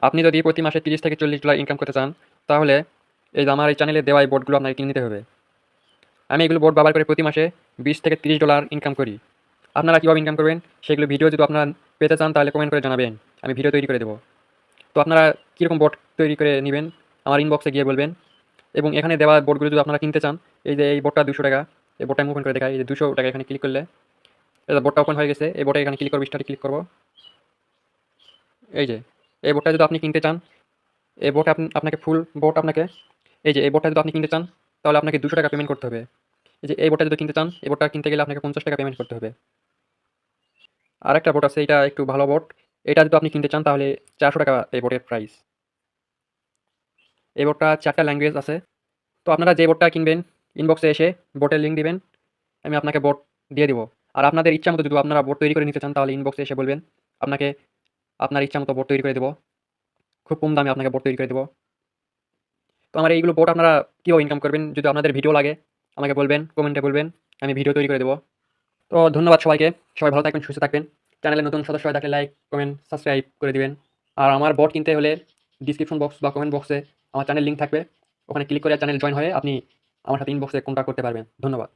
আপনি যদি প্রতি মাসে 30 থেকে $40 ইনকাম করতে চান, তাহলে এই যে আমার এই চ্যানেলে দেওয়া এই বোটগুলো আপনাকে কিনে নিতে হবে। আমি এগুলো বোট ব্যবহার করে প্রতি মাসে $20 থেকে $30 ইনকাম করি। আপনারা কীভাবে ইনকাম করবেন সেগুলো ভিডিও যদি আপনারা পেতে চান তাহলে কমেন্ট করে জানাবেন, আমি ভিডিও তৈরি করে দেবো। তো আপনারা কীরকম বোট তৈরি করে নেবেন আমার ইনবক্সে গিয়ে বলবেন। এবং এখানে দেওয়া বোটগুলো যদি আপনারা কিনতে চান, এই যে এই বোটটা $200, এই বোটটা আমি ওপেন করে দেখাই। এই যে $200 এখানে ক্লিক করলে এই যে বোটটা ওপেন হয়ে গেছে। এই বোটে এখানে ক্লিক করবো, স্টার্টে ক্লিক করবো। এই যে এই বোটটা যদি আপনি কিনতে চান, এই বোট আপনাকে ফুল বোট আপনাকে, এই যে এই বোটটা যদি আপনি কিনতে চান তাহলে আপনাকে $200 পেমেন্ট করতে হবে। এই যে এই বোটটা যদি কিনতে চান, এই বোটটা কিনতে গেলে আপনাকে $50 পেমেন্ট করতে হবে। আর একটা বোট আছে, এটা একটু ভালো বোট। এটা যদি আপনি কিনতে চান তাহলে $400 এই বোটের প্রাইস। এই বোটটা 4টা ল্যাঙ্গুয়েজ আছে। তো আপনারা যে বোটটা কিনবেন ইনবক্সে এসে বোটের লিঙ্ক দিবেন, আমি আপনাকে বোট দিয়ে দিব। আর আপনাদের ইচ্ছা মতো যদি আপনারা বোট তৈরি করে নিতে চান তাহলে ইনবক্সে এসে বলবেন, আপনাকে আপনার ইচ্ছা মতো বোট তৈরি করে দেবো। খুব কম দামে আপনাকে বোট তৈরি করে দেবো। তো আমার এইগুলো বোট আপনারা কীভাবে ইনকাম করবেন যদি আপনাদের ভিডিও লাগে আমাকে বলবেন, কমেন্টে বলবেন, আমি ভিডিও তৈরি করে দেবো। তো ধন্যবাদ সবাইকে। সবাই ভালো থাকবেন, সুস্থ থাকবেন। চ্যানেলে নতুন সদস্য হয়ে থাকলে লাইক, কমেন্ট, সাবস্ক্রাইব করে দিবেন। আর আমার বট কিনতে হলে ডিসক্রিপশন বক্স বা কমেন্ট বক্সে আমার চ্যানেল লিঙ্ক থাকবে। ওখানে ক্লিক করে চ্যানেল জয়েন হয়ে আপনি আমার সাথে ইনবক্সে কন্ট্যাক্ট করতে পারবেন। ধন্যবাদ।